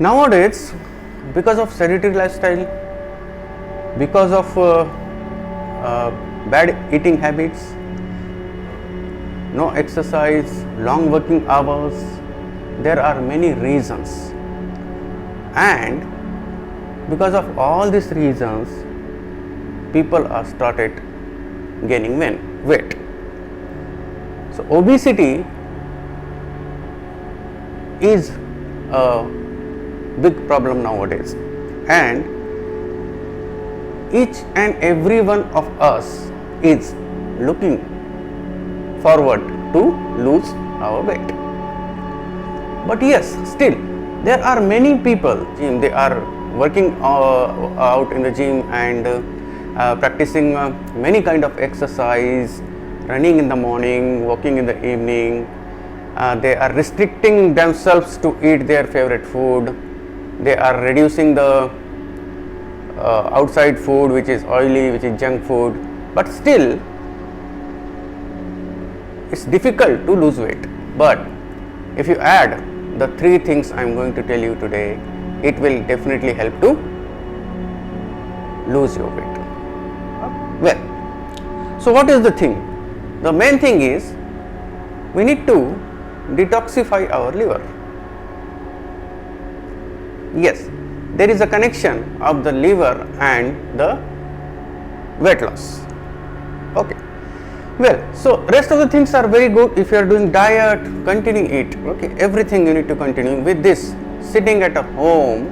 Nowadays, because of sedentary lifestyle, because of bad eating habits, no exercise, long working hours, there are many reasons, and because of all these reasons, people are started gaining weight. So obesity is a big problem nowadays, and each and every one of us is looking forward to lose our weight. But yes, still there are many people, they are working out in the gym and practicing many kind of exercise, running in the morning, walking in the evening. They are restricting themselves to eat their favorite food. They are reducing the outside food which is oily, which is junk food, but still it's difficult to lose weight. But if you add the 3 things I am going to tell you today, it will definitely help to lose your weight. Well, so what is the thing? The main thing is we need to detoxify our liver. Yes, there is a connection of the liver and the weight loss. Okay. Well, so rest of the things are very good. If you are doing diet, continue it. Okay, everything you need to continue with this. Sitting at a home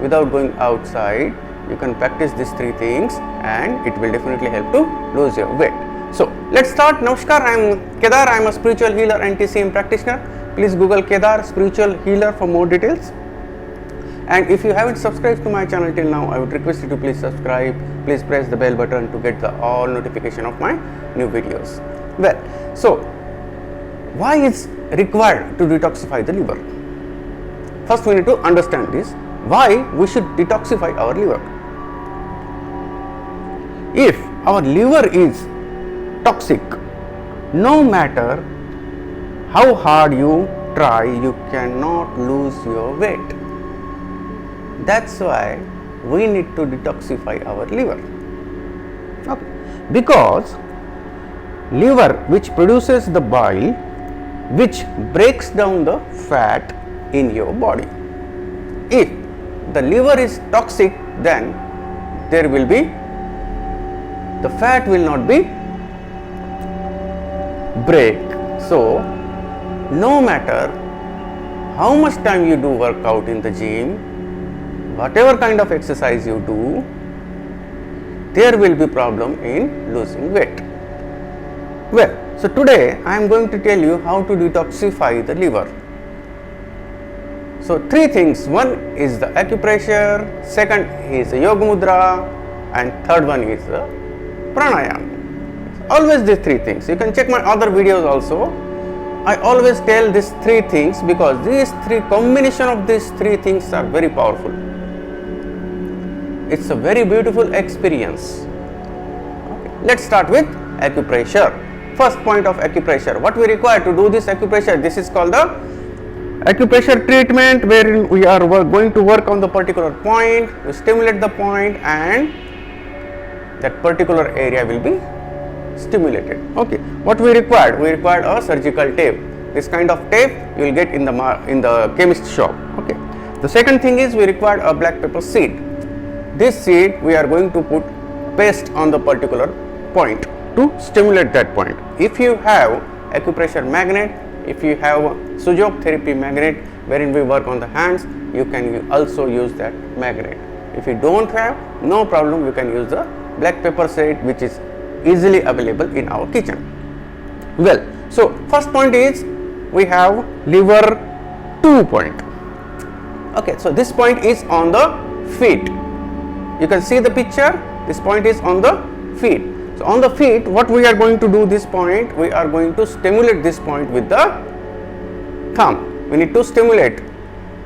without going outside, you can practice these 3 things and it will definitely help to lose your weight. So let's start. Namaskar, I am Kedar. I am a spiritual healer and TCM practitioner. Please Google Kedar spiritual healer for more details. And if you haven't subscribed to my channel till now, I would request you to please subscribe. Please press the bell button to get the all notification of my new videos. Well, so why is required to detoxify the liver? First we need to understand this, why we should detoxify our liver. If our liver is toxic, no matter how hard you try, you cannot lose your weight. That's why we need to detoxify our liver. Okay. Because liver, which produces the bile, which breaks down the fat in your body. If the liver is toxic, then there will be, the fat will not be break. So no matter how much time you do workout in the gym, whatever kind of exercise you do, there will be problem in losing weight. Well, so today I am going to tell you how to detoxify the liver. So 3 things. One is the acupressure, second is the yoga mudra, and third one is the pranayama. Always these 3 things. You can check my other videos also. I always tell these 3 things because these 3 combination of these 3 things are very powerful. It's a very beautiful experience. Okay. Let's start with acupressure. First point of acupressure. What we require to do this acupressure? This is called the acupressure treatment, wherein we are going to work on the particular point, we stimulate the point and that particular area will be stimulated. Okay. What we required? We required a surgical tape. This kind of tape you will get in the chemist shop. Okay. The second thing is we required a black pepper seed. This seed we are going to put paste on the particular point to stimulate that point. If you have acupressure magnet, if you have Sujok therapy magnet wherein we work on the hands, you can also use that magnet. If you don't have, no problem, you can use the black pepper seed which is easily available in our kitchen. Well, so first point is we have liver 2 point. Okay, so this point is on the feet. You can see the picture. This point is on the feet. So on the feet, what we are going to do this point, we are going to stimulate this point with the thumb. We need to stimulate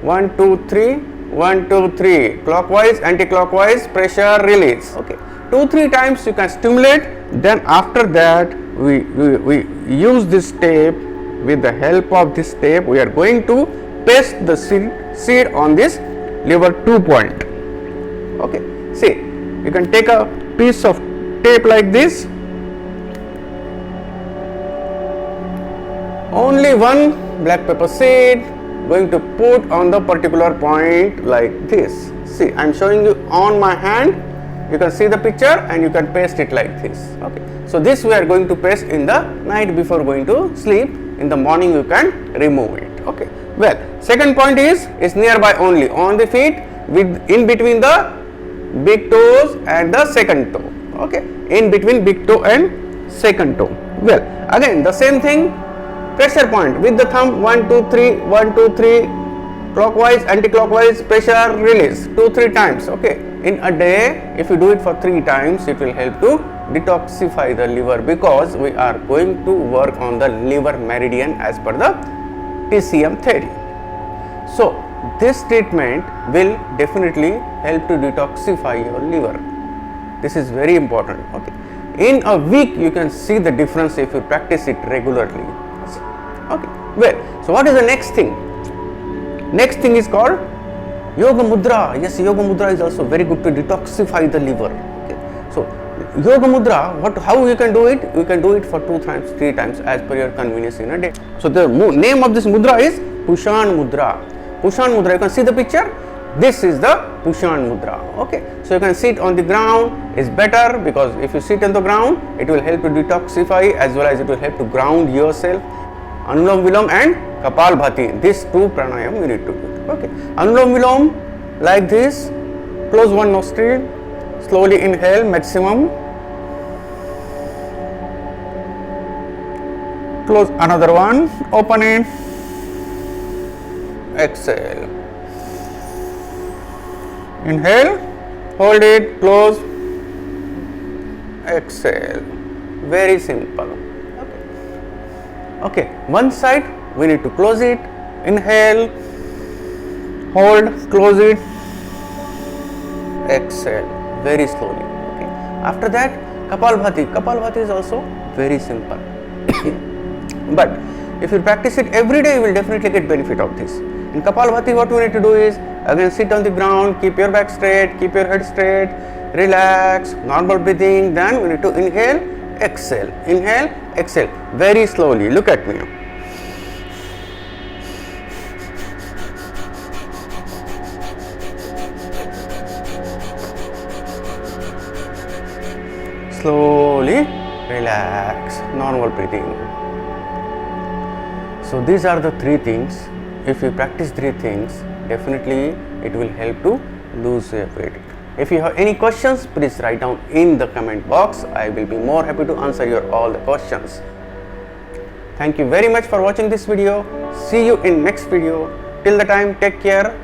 1, 2, 3, 1, 2, 3, clockwise, anti-clockwise, pressure, release. Okay, 2-3 times you can stimulate. Then after that we use this tape. With the help of this tape, we are going to paste the seed on this lever 2 point. Okay, see, you can take a piece of tape like this. Only one black pepper seed going to put on the particular point like this. See, I am showing you on my hand. You can see the picture and you can paste it like this. Okay, so this we are going to paste in the night before going to sleep. In the morning you can remove it. Okay, well, second point is nearby only, on the feet, with in between the big toes and the second toe. Okay, in between big toe and second toe. Well, again the same thing, pressure point with the thumb, 1 2 3 1 2 3, clockwise anti-clockwise, pressure release 2-3 times. Okay, in a day if you do it for 3 times, it will help to detoxify the liver, because we are going to work on the liver meridian as per the TCM theory. So this treatment will definitely help to detoxify your liver. This is very important. Okay, in a week you can see the difference if you practice it regularly. Okay, well, so what is the next thing? Next thing is called Yoga Mudra. Yes, Yoga Mudra is also very good to detoxify the liver. Okay, so Yoga Mudra, how you can do it? You can do it for 2 times, 3 times as per your convenience in a day. So the name of this mudra is Pushan Mudra. Pushan Mudra, you can see the picture. This is the Pushan Mudra. Okay, so you can sit on the ground is better, because if you sit on the ground, it will help to detoxify as well as it will help to ground yourself. Anulom Vilom and Kapalbhati, these 2 pranayam we need to do. Okay, Anulom Vilom like this, close one nostril, slowly inhale maximum, close another one, open it, exhale, inhale, hold it, close, exhale. Very simple. Okay, one side we need to close it, inhale, hold, close it, exhale, very slowly. Okay, after that Kapalbhati. Kapalbhati is also very simple. But if you practice it every day, you will definitely get benefit of this. In Kapalbhati, what we need to do is, again sit on the ground, keep your back straight, keep your head straight, relax, normal breathing, then we need to inhale, exhale, inhale, exhale, very slowly. Look at me. Slowly relax, normal breathing. So these are the 3 things. If you practice 3 things, definitely it will help to lose your weight. If you have any questions, please write down in the comment box. I will be more happy to answer your all the questions. Thank you very much for watching this video. See you in next video. Till the time, take care.